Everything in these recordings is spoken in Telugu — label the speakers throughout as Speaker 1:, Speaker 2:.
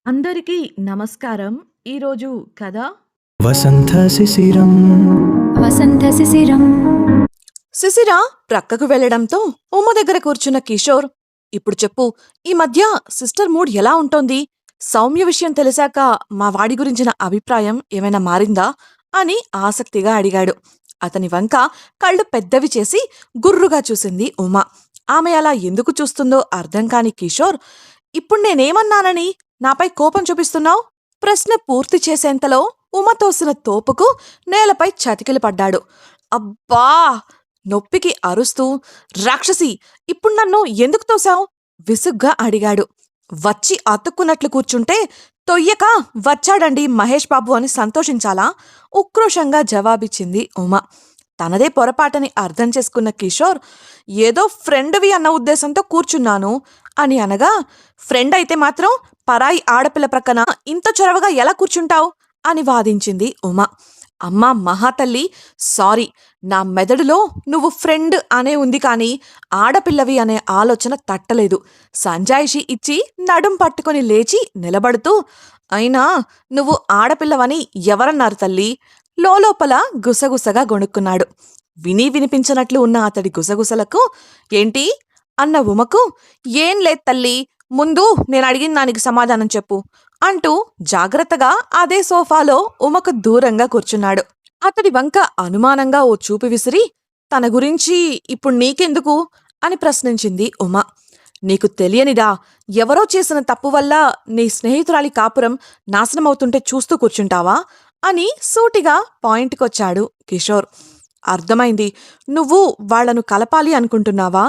Speaker 1: అందరికీ నమస్కారం. ఈరోజు కథ
Speaker 2: వసంత శిశిరం
Speaker 3: వసంత శిశిరం
Speaker 4: శిశిర ప్రక్కకు వెళ్లడంతో ఉమ దగ్గర కూర్చున్న కిషోర్, ఇప్పుడు చెప్పు, ఈ మధ్య సిస్టర్ మూడ్ ఎలా ఉంటోంది? సౌమ్య విషయం తెలిసాక మా వాడి గురించిన అభిప్రాయం ఏమైనా మారిందా అని ఆసక్తిగా అడిగాడు. అతని వంక కళ్ళు పెద్దవి చేసి గుర్రుగా చూసింది ఉమ. ఆమె అలా ఎందుకు చూస్తుందో అర్థం కాని కిషోర్, ఇప్పుడు నేనేమన్నానని నాపై కోపం చూపిస్తున్నావు? ప్రశ్న పూర్తి చేసేంతలో ఉమ తోసిన తోపుకు నేలపై చతికిలి పడ్డాడు. అబ్బా! నొప్పికి అరుస్తూ, రాక్షసి, ఇప్పుడు నన్ను ఎందుకు తోశావు? విసుగ్గా అడిగాడు. వచ్చి అతుక్కున్నట్లు కూర్చుంటే తొయ్యక వచ్చాడండి మహేష్ బాబు అని సంతోషించాలా? ఉక్రోషంగా జవాబిచ్చింది ఉమ. తనదే పొరపాటని అర్థం చేసుకున్న కిషోర్, ఏదో ఫ్రెండ్వి అన్న ఉద్దేశంతో కూర్చున్నాను అని అనగా, ఫ్రెండ్ అయితే మాత్రం పరాయి ఆడపిల్ల ప్రక్కన ఇంత చొరవగా ఎలా కూర్చుంటావు అని వాదించింది ఉమ. అమ్మా మహాతల్లి, సారీ, నా మెదడులో నువ్వు ఫ్రెండ్ అనే ఉంది కానీ ఆడపిల్లవి అనే ఆలోచన తట్టలేదు. సంజాయిషి ఇచ్చి నడుం పట్టుకొని లేచి నిలబడుతూ, అయినా నువ్వు ఆడపిల్లవని ఎవరన్నారు తల్లి? లోలోపల గుసగుసగా గొణుక్కున్నాడు. విని వినిపించనట్లు ఉన్న అతడి గుసగుసలకు, ఏంటి అన్న ఉమకు, ఏం లేదు తల్లి, ముందు నేను అడిగిన దానికి సమాధానం చెప్పు అంటూ జాగ్రత్తగా అదే సోఫాలో ఉమకు దూరంగా కూర్చున్నాడు. అతడి వంక అనుమానంగా ఓ చూపు విసిరి, తన గురించి ఇప్పుడు నీకెందుకు అని ప్రశ్నించింది ఉమ. నీకు తెలియనిదా? ఎవరో చేసిన తప్పు వల్ల నీ స్నేహితురాలి కాపురం నాశనమవుతుంటే చూస్తూ కూర్చుంటావా అని సూటిగా పాయింట్కొచ్చాడు కిషోర్. అర్థమైంది, నువ్వు వాళ్లను కలపాలి అనుకుంటున్నావా?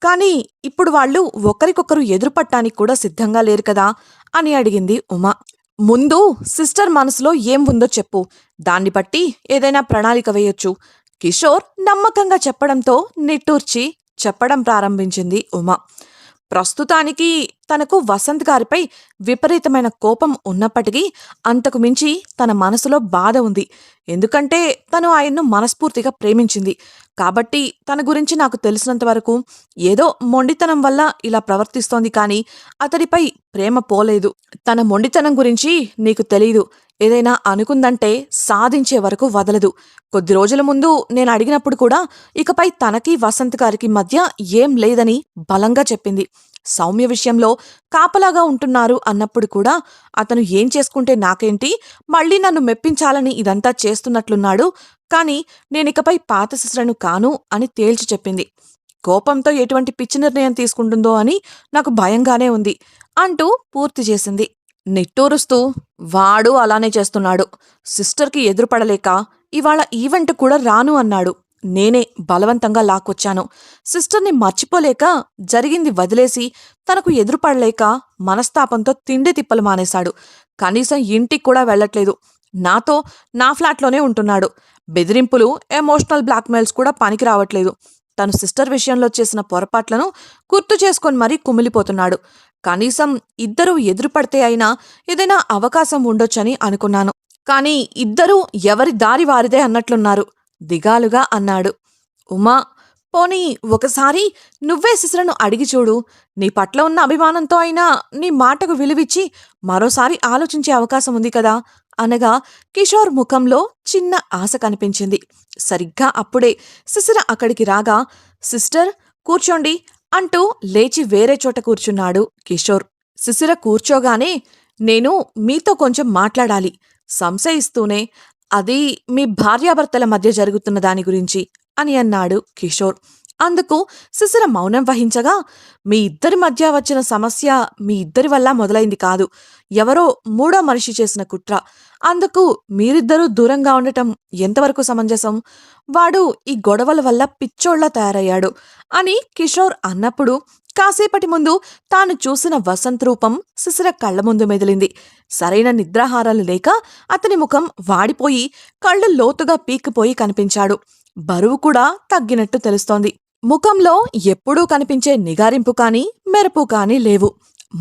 Speaker 4: కానీ ఇప్పుడు వాళ్ళు ఒకరికొకరు ఎదురుపట్టానికి కూడా సిద్ధంగా లేరు కదా అని అడిగింది ఉమ. ముందు సిస్టర్ మనసులో ఏం ఉందో చెప్పు, దాన్ని బట్టి ఏదైనా ప్రణాళిక వేయొచ్చు. కిషోర్ నమ్మకంగా చెప్పడంతో నిట్టూర్చి చెప్పడం ప్రారంభించింది ఉమ. ప్రస్తుతానికి తనకు వసంత్ గారిపై విపరీతమైన కోపం ఉన్నప్పటికీ అంతకు మించి తన మనసులో బాధ ఉంది. ఎందుకంటే తను ఆయన్ను మనస్ఫూర్తిగా ప్రేమించింది. కాబట్టి తన గురించి నాకు తెలిసినంతవరకు ఏదో మొండితనం వల్ల ఇలా ప్రవర్తిస్తోంది కానీ అతడిపై ప్రేమ పోలేదు. తన మొండితనం గురించి నీకు తెలీదు. ఏదైనా అనుకుందంటే సాధించే వరకు వదలదు. కొద్ది రోజుల ముందు నేను అడిగినప్పుడు కూడా ఇకపై తనకి వసంత్ గారికి మధ్య ఏం లేదని బలంగా చెప్పింది. సౌమ్య విషయంలో కాపలాగా ఉంటున్నారు అన్నప్పుడు కూడా అతను ఏం చేసుకుంటే నాకేంటి, మళ్ళీ నన్ను మెప్పించాలని ఇదంతా చేస్తున్నట్లున్నాడు, కాని నేనికపై పాత శిశురను కాను అని తేల్చి చెప్పింది. కోపంతో ఎటువంటి పిచ్చి నిర్ణయం తీసుకుంటుందో అని నాకు భయంగానే ఉంది అంటూ పూర్తి చేసింది. నిట్టూరుస్తూ, వాడు అలానే చేస్తున్నాడు. సిస్టర్కి ఎదురుపడలేక ఇవాళ ఈవెంట్ కూడా రాను అన్నాడు. నేనే బలవంతంగా లాక్కొచ్చాను. సిస్టర్ని మర్చిపోలేక జరిగింది వదిలేసి తనకు ఎదురుపడలేక మనస్తాపంతో తిండి తిప్పలు మానేశాడు. కనీసం ఇంటికి కూడా వెళ్లట్లేదు. నాతో నా ఫ్లాట్లోనే ఉంటున్నాడు. బెదిరింపులు, ఎమోషనల్ బ్లాక్మెయిల్స్ కూడా పనికి రావట్లేదు. తను సిస్టర్ విషయంలో చేసిన పొరపాట్లను గుర్తు చేసుకొని మరీ కుమిలిపోతున్నాడు. కనీసం ఇద్దరూ ఎదురుపడితే అయినా ఏదైనా అవకాశం ఉండొచ్చని అనుకున్నాను. కాని ఇద్దరూ ఎవరి దారి వారిదే అన్నట్లున్నారు దిగాలుగా అన్నాడు. ఉమా, పోనీ ఒకసారి నువ్వే శిశురను అడిగి చూడు. నీ పట్ల ఉన్న అభిమానంతో అయినా నీ మాటకు విలువిచ్చి మరోసారి ఆలోచించే అవకాశం ఉంది కదా అనగా కిషోర్ ముఖంలో చిన్న ఆశ కనిపించింది. సరిగ్గా అప్పుడే శిశిర అక్కడికి రాగా, సిస్టర్ కూర్చోండి అంటూ లేచి వేరే చోట కూర్చున్నాడు కిషోర్. శిశిర కూర్చోగానే, నేను మీతో కొంచెం మాట్లాడాలి సంశయిస్తూనే, అది మీ భార్యాభర్తల మధ్య జరుగుతున్న దాని గురించి అని అన్నాడు కిషోర్. అందుకు శిశిర మౌనం వహించగా, మీ ఇద్దరి మధ్య వచ్చిన సమస్య మీ ఇద్దరి వల్ల మొదలైంది కాదు, ఎవరో మూడో మనిషి చేసిన కుట్ర. అందుకు మీరిద్దరూ దూరంగా ఉండటం ఎంతవరకు సమంజసం? వాడు ఈ గొడవల వల్ల పిచ్చోళ్లా తయారయ్యాడు అని కిషోర్ అన్నప్పుడు కాసేపటి ముందు తాను చూసిన వసంత్ రూపం శిశిర కళ్ల ముందు మెదిలింది. సరైన నిద్రాహారాలు లేక అతని ముఖం వాడిపోయి కళ్ళు లోతుగా పీక్కుపోయి కనిపించాడు. బరువు కూడా తగ్గినట్టు తెలుస్తోంది. ముఖంలో ఎప్పుడూ కనిపించే నిగారింపు కాని మెరుపు కాని లేవు.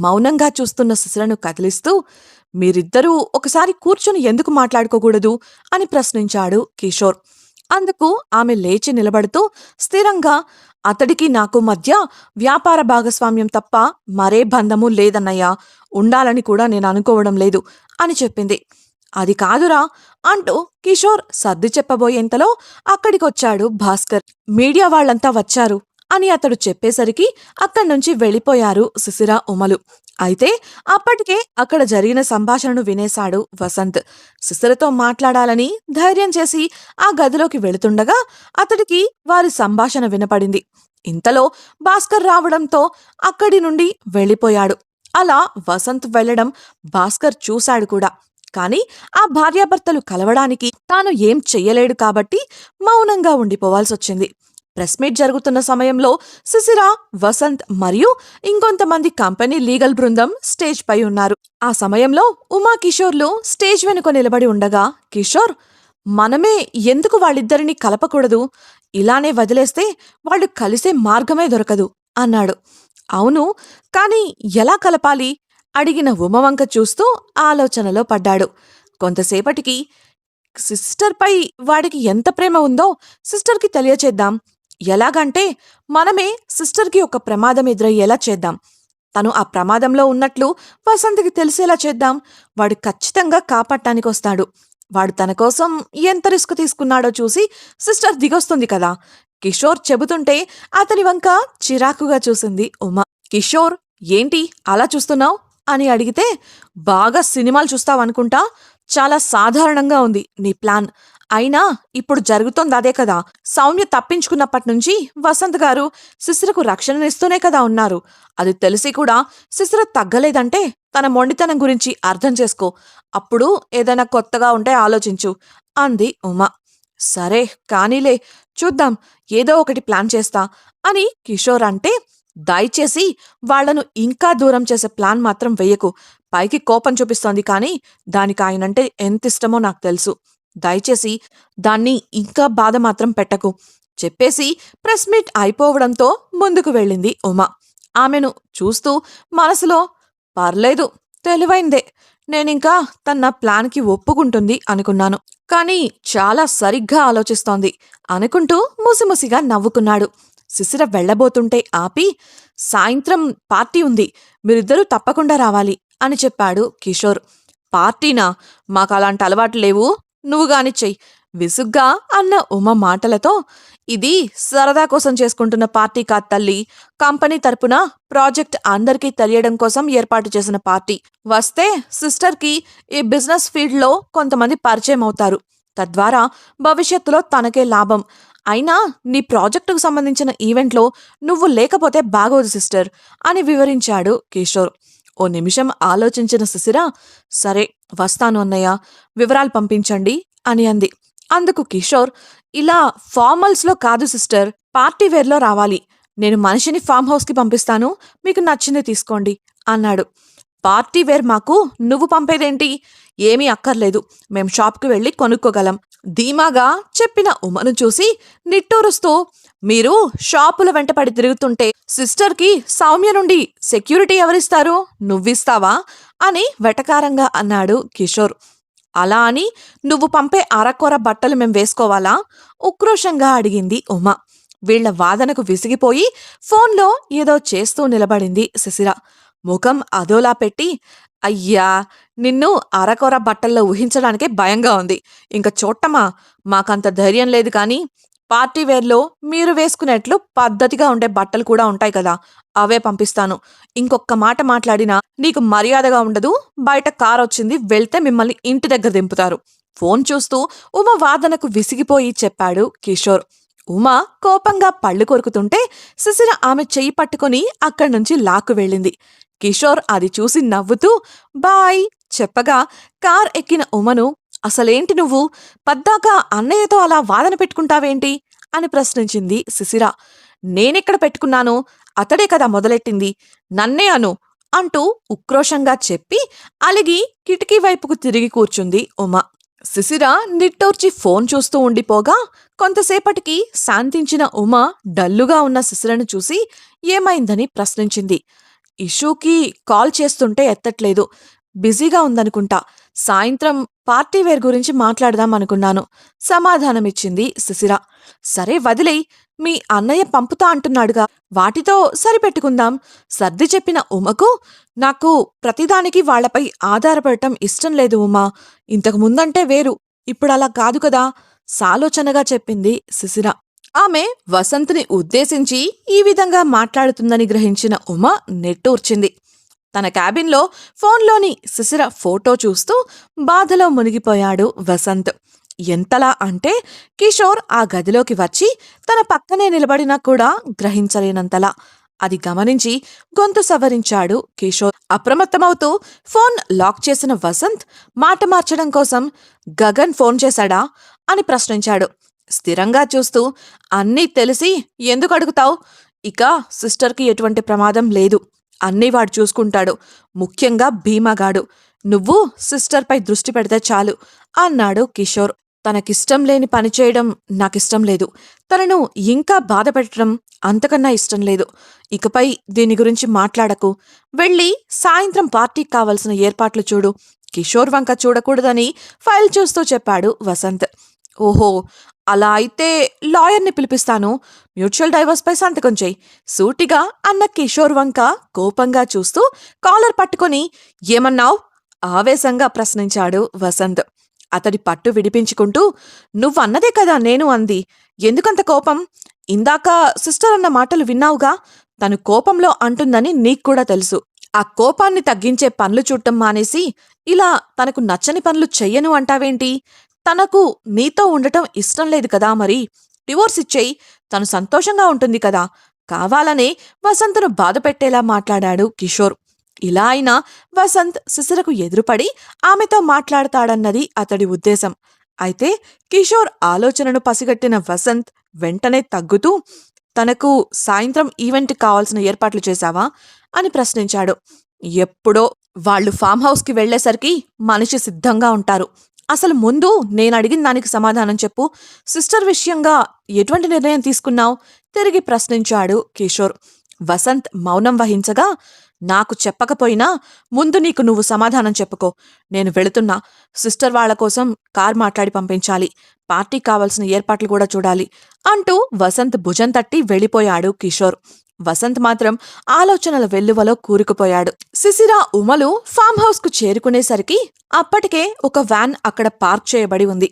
Speaker 4: మౌనంగా చూస్తున్న శిశిరను కదిలిస్తూ, మీరిద్దరూ ఒకసారి కూర్చుని ఎందుకు మాట్లాడుకోకూడదు అని ప్రశ్నించాడు కిషోర్. అందుకు ఆమె లేచి నిలబడుతూ స్థిరంగా, అతడికి నాకు మధ్య వ్యాపార భాగస్వామ్యం తప్ప మరే బంధమూ లేదన్నయ్యా. ఉండాలని కూడా నేను అనుకోవడం లేదు అని చెప్పింది. అది కాదురా అంటూ కిషోర్ సర్ది చెప్పబోయేంతలో అక్కడికొచ్చాడు భాస్కర్. మీడియా వాళ్ళంతా వచ్చారు అని అతడు చెప్పేసరికి అక్కడ్నుంచి వెళ్ళిపోయారు శిశిర, ఉమలు. అయితే అప్పటికే అక్కడ జరిగిన సంభాషణను వినేశాడు వసంత్. శిశిరతో మాట్లాడాలని ధైర్యం చేసి ఆ గదిలోకి వెళుతుండగా అతడికి వారి సంభాషణ వినపడింది. ఇంతలో భాస్కర్ రావడంతో అక్కడి నుండి వెళ్ళిపోయాడు. అలా వసంత్ వెళ్లడం భాస్కర్ చూశాడు కూడా. కాని ఆ భార్యాభర్తలు కలవడానికి తాను ఏం చెయ్యలేడు కాబట్టి మౌనంగా ఉండిపోవాల్సొచ్చింది. ప్రెస్ మీట్ జరుగుతున్న సమయంలో శిశిర, వసంత్ మరియు ఇంకొంతమంది కంపెనీ లీగల్ బృందం స్టేజ్ పై ఉన్నారు. ఆ సమయంలో ఉమా, కిషోర్లు స్టేజ్ వెనుక నిలబడి ఉండగా కిషోర్, మనమే ఎందుకు వాళ్ళిద్దరినీ కలపకూడదు? ఇలానే వదిలేస్తే వాళ్ళు కలిసే మార్గమే దొరకదు అన్నాడు. అవును, కాని ఎలా కలపాలి అడిగిన ఉమ వంక చూస్తూ ఆలోచనలో పడ్డాడు. కొంతసేపటికి సిస్టర్పై వాడికి ఎంత ప్రేమ ఉందో సిస్టర్కి తెలియచేద్దాం. ఎలాగంటే మనమే సిస్టర్కి ఒక ప్రమాదం ఎదురయ్యేలా చేద్దాం. తను ఆ ప్రమాదంలో ఉన్నట్లు వసంత్కి తెలిసేలా చేద్దాం. వాడు ఖచ్చితంగా కాపాడటానికొస్తాడు. వాడు తన కోసం ఎంత రిస్క్ తీసుకున్నాడో చూసి సిస్టర్ దిగొస్తుంది కదా. కిషోర్ చెబుతుంటే అతని వంక చిరాకుగా చూసింది ఉమ. కిషోర్, ఏంటి అలా చూస్తున్నావు అని అడిగితే, బాగా సినిమాలు చూస్తావనుకుంటా. చాలా సాధారణంగా ఉంది నీ ప్లాన్. అయినా ఇప్పుడు జరుగుతోంది అదే కదా. సౌమ్య తప్పించుకున్నప్పటినుంచి వసంత్ గారు శిశిరకు రక్షణనిస్తూనే కదా ఉన్నారు. అది తెలిసి కూడా శిశిర తగ్గలేదంటే తన మొండితనం గురించి అర్థం చేసుకో. అప్పుడు ఏదైనా కొత్తగా ఉంటే ఆలోచించు అంది ఉమ. సరే కానీలే, చూద్దాం, ఏదో ఒకటి ప్లాన్ చేస్తా అని కిషోర్ అంటే, దయచేసి వాళ్లను ఇంకా దూరం చేసే ప్లాన్ మాత్రం వెయ్యకు. పైకి కోపం చూపిస్తోంది కానీ దానికి ఆయనంటే ఎంతిష్టమో నాకు తెలుసు. దయచేసి దాన్ని ఇంకా బాధ మాత్రం పెట్టకు చెప్పేసి ప్రెస్ మీట్ అయిపోవడంతో ముందుకు వెళ్ళింది ఉమ. ఆమెను చూస్తూ మనసులో, పర్లేదు, తెలివైందే, నేనింకా తన ప్లాన్కి ఒప్పుకుంటుంది అనుకున్నాను. కానీ చాలా సరిగ్గా ఆలోచిస్తోంది అనుకుంటూ ముసిముసిగా నవ్వుకున్నాడు. శిశిర వెళ్లబోతుంటే ఆపి, సాయంత్రం పార్టీ ఉంది, మీరిద్దరూ తప్పకుండా రావాలి అని చెప్పాడు కిషోర్. పార్టీనా? మాకలాంటి అలవాటు లేవు, నువ్వు గాని చెయ్యి విసుగ్గా అన్న ఉమ మాటలతో, ఇది సరదా కోసం చేసుకుంటున్న పార్టీ కాదు తల్లి. కంపెనీ తరపున ప్రాజెక్ట్ అందరికీ తెలియడం కోసం ఏర్పాటు చేసిన పార్టీ. వస్తే సిస్టర్కి ఈ బిజినెస్ ఫీల్డ్లో కొంతమంది పరిచయం అవుతారు. తద్వారా భవిష్యత్తులో తనకే లాభం. అయినా నీ ప్రాజెక్టుకు సంబంధించిన ఈవెంట్లో నువ్వు లేకపోతే బాగోదు సిస్టర్ అని వివరించాడు కిషోర్. ఓ నిమిషం ఆలోచించిన శిశిర, సరే వస్తాను అన్నయ్య, వివరాలు పంపించండి అని అంది. అందుకు కిషోర్, ఇలా ఫార్మల్స్లో కాదు సిస్టర్, పార్టీ వేర్లో రావాలి. నేను మనిషిని ఫామ్ హౌస్కి పంపిస్తాను, మీకు నచ్చింది తీసుకోండి అన్నాడు. పార్టీ వేర్ మాకు నువ్వు పంపేదేంటి? ఏమీ అక్కర్లేదు, మేం షాప్కి వెళ్ళి కొనుక్కోగలం ధీమాగా చెప్పిన ఉమను చూసి నిట్టూరుస్తూ, మీరు షాపుల వెంటపడి తిరుగుతుంటే సిస్టర్కి సౌమ్య నుండి సెక్యూరిటీ ఎవరిస్తారు? నువ్విస్తావా అని వెటకారంగా అన్నాడు కిషోర్. అలా అని నువ్వు పంపే అరకొర బట్టలు మేం వేసుకోవాలా? ఉక్రోషంగా అడిగింది ఉమ. వీళ్ల వాదనకు విసిగిపోయి ఫోన్లో ఏదో చేస్తూ నిలబడింది శిశిర. ముఖం అదోలా పెట్టి, అయ్యా, నిన్ను అరకొర బట్టల్లో ఊహించడానికే భయంగా ఉంది. ఇంక చూట్టమా, మాకంత ధైర్యం లేదు కానీ పార్టీవేర్లో మీరు వేసుకునేట్లు పద్ధతిగా ఉండే బట్టలు కూడా ఉంటాయి కదా, అవే పంపిస్తాను. ఇంకొక్క మాట మాట్లాడినా నీకు మర్యాదగా ఉండదు. బయట కారొచ్చింది, వెళ్తే మిమ్మల్ని ఇంటి దగ్గర దింపుతారు. ఫోన్ చూస్తూ ఉమ వాదనకు విసిగిపోయి చెప్పాడు కిషోర్. ఉమ కోపంగా పళ్ళు కొరుకుతుంటే శిశిర ఆమె చెయ్యి పట్టుకుని అక్కడ్నుంచి లాక్కు వెళ్ళింది. కిషోర్ అది చూసి నవ్వుతూ బాయ్ చెప్పగా కార్ ఎక్కిన ఉమను, అసలేంటి నువ్వు పద్దాక అన్నయ్యతో అలా వాదన పెట్టుకుంటావేంటి అని ప్రశ్నించింది శిశిర. నేనెక్కడ పెట్టుకున్నాను? అతడే కదా మొదలెట్టింది, నన్నే అను అంటూ ఉక్రోషంగా చెప్పి అలిగి కిటికీ వైపుకు తిరిగి కూర్చుంది ఉమ. శిశిర నిట్టూర్చి ఫోన్ చూస్తూ ఉండిపోగా కొంతసేపటికి శాంతించిన ఉమ డల్లుగా ఉన్న శిశిరను చూసి ఏమైందని ప్రశ్నించింది. ఇషూకి కాల్ చేస్తుంటే ఎత్తట్లేదు, బిజీగా ఉందనుకుంటా. సాయంత్రం పార్టీవేర్ గురించి మాట్లాడదాం అనుకున్నాను సమాధానమిచ్చింది శిశిర. సరే వదిలేయ్, మీ అన్నయ్య పంపుతా అంటున్నాడుగా, వాటితో సరిపెట్టుకుందాం. సర్ది చెప్పిన ఉమకు, నాకు ప్రతిదానికి వాళ్లపై ఆధారపడటం ఇష్టం లేదు ఉమా. ఇంతకు ముందంటే వేరు, ఇప్పుడలా కాదు కదా సాలోచనగా చెప్పింది శిశిర. ఆమె వసంత్ని ఉద్దేశించి ఈ విధంగా మాట్లాడుతుందని గ్రహించిన ఉమ నెట్టూర్చింది. తన క్యాబిన్లో ఫోన్లోని శిశిర ఫోటో చూస్తూ బాధలో మునిగిపోయాడు వసంత్. ఎంతలా అంటే కిషోర్ ఆ గదిలోకి వచ్చి తన పక్కనే నిలబడినా కూడా గ్రహించలేనంతలా. అది గమనించి గొంతు సవరించాడు కిషోర్. అప్రమత్తమవుతూ ఫోన్ లాక్ చేసిన వసంత్ మాట మార్చడం కోసం గగన్ ఫోన్ చేశాడా అని ప్రశ్నించాడు. స్థిరంగా చూస్తూ, అన్నీ తెలిసి ఎందుకు అడుగుతావు? ఇక సిస్టర్కి ఎటువంటి ప్రమాదం లేదు, అన్నీ వాడు చూసుకుంటాడు, ముఖ్యంగా భీమాగాడు. నువ్వు సిస్టర్పై దృష్టి పెడితే చాలు అన్నాడు కిషోర్. తనకిష్టం లేని పని చేయడం నాకిష్టం లేదు, తనను ఇంకా బాధ పెట్టడం అంతకన్నా ఇష్టం లేదు. ఇకపై దీని గురించి మాట్లాడకు, వెళ్ళి సాయంత్రం పార్టీకి కావలసిన ఏర్పాట్లు చూడు. కిషోర్ వంక చూడకూడదని ఫైల్ చూస్తూ చెప్పాడు వసంత్. ఓహో, అలా అయితే లాయర్ని పిలిపిస్తాను, మ్యూచువల్ డైవర్స్పై సంతకం చెయ్యి సూటిగా అన్న కిషోర్ వంక కోపంగా చూస్తూ కాలర్ పట్టుకొని, ఏమన్నావ్ ఆవేశంగా ప్రశ్నించాడు వసంత్. అతడి పట్టు విడిపించుకుంటూ, నువ్వన్నదే కదా నేను అంది, ఎందుకంత కోపం? ఇందాక సిస్టర్ అన్న మాటలు విన్నావుగా, తను కోపంలో అంటుందని నీక్కూడా తెలుసు. ఆ కోపాన్ని తగ్గించే పనులు చూడటం మానేసి ఇలా తనకు నచ్చని పనులు చెయ్యను అంటావేంటి? తనకు నీతో ఉండటం ఇష్టం లేదు కదా, మరి డివోర్స్ ఇచ్చేయి, తను సంతోషంగా ఉంటుంది కదా. కావాలనే వసంత్ను బాధపెట్టేలా మాట్లాడాడు కిషోర్. ఇలా అయినా వసంత్ శిశిరకు ఎదురుపడి ఆమెతో మాట్లాడతాడన్నది అతడి ఉద్దేశం. అయితే కిషోర్ ఆలోచనను పసిగట్టిన వసంత్ వెంటనే తగ్గుతూ, తనకు సాయంత్రం ఈవెంట్కి కావాల్సిన ఏర్పాట్లు చేశావా అని ప్రశ్నించాడు. ఎప్పుడో, వాళ్లు ఫామ్ హౌస్కి వెళ్లేసరికి మనిషి సిద్ధంగా ఉంటారు. అసలు ముందు నేనడిగిన దానికి సమాధానం చెప్పు. సిస్టర్ విషయంగా ఎటువంటి నిర్ణయం తీసుకున్నావు? తిరిగి ప్రశ్నించాడు కిషోర్. వసంత్ మౌనం వహించగా, నాకు చెప్పకపోయినా ముందు నీకు నువ్వు సమాధానం చెప్పుకో. నేను వెళుతున్నా, సిస్టర్ వాళ్ల కోసం కార్ మాట్లాడి పంపించాలి, పార్టీకి కావలసిన ఏర్పాట్లు కూడా చూడాలి అంటూ వసంత్ భుజం తట్టి వెళ్ళిపోయాడు కిషోర్. వసంత్ మాత్రం ఆలోచనల వెల్లువలో కూరుకుపోయాడు. శిశిర, ఉమలు ఫామ్ హౌస్ కు చేరుకునేసరికి అప్పటికే ఒక వ్యాన్ అక్కడ పార్క్ చేయబడి ఉంది.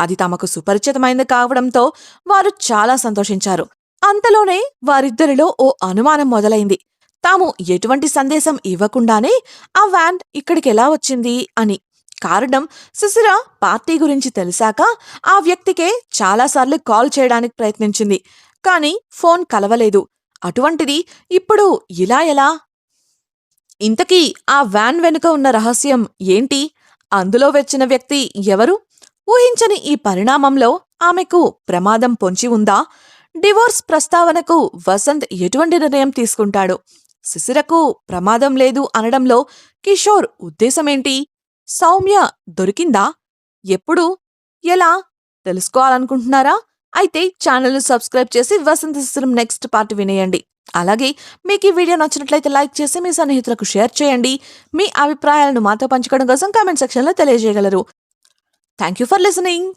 Speaker 4: అది తమకు సుపరిచితమైనది కావడంతో వారు చాలా సంతోషించారు. అంతలోనే వారిద్దరిలో ఓ అనుమానం మొదలైంది. తాము ఎటువంటి సందేశం ఇవ్వకుండానే ఆ వ్యాన్ ఇక్కడికెలా వచ్చింది అని. కారణం, శిశిర పార్టీ గురించి తెలిసాక ఆ వ్యక్తికే చాలాసార్లు కాల్ చేయడానికి ప్రయత్నించింది, కాని ఫోన్ కలవలేదు. అటువంటిది ఇప్పుడు ఇలా ఎలా? ఇంతకీ ఆ వ్యాన్ వెనుక ఉన్న రహస్యం ఏంటి? అందులో వచ్చిన వ్యక్తి ఎవరు? ఊహించని ఈ పరిణామంలో ఆమెకు ప్రమాదం పొంచి ఉందా? డివోర్స్ ప్రస్తావనకు వసంత్ ఎటువంటి నిర్ణయం తీసుకుంటాడు? శిశిరకు ప్రమాదం లేదు అనడంలో కిషోర్ ఉద్దేశమేంటి? సౌమ్య దొరికిందా? ఎప్పుడు? ఎలా? తెలుసుకోవాలనుకుంటున్నారా? అయితే ఛానల్ను సబ్స్క్రైబ్ చేసి వసంత శిశిరం నెక్స్ట్ పార్ట్ వినేయండి. అలాగే మీకు ఈ వీడియో నచ్చినట్లయితే లైక్ చేసి మీ సన్నిహితులకు షేర్ చేయండి. మీ అభిప్రాయాలను మాతో పంచుకోవడం కోసం కామెంట్ సెక్షన్లో తెలియజేయగలరు. Thank you for listening.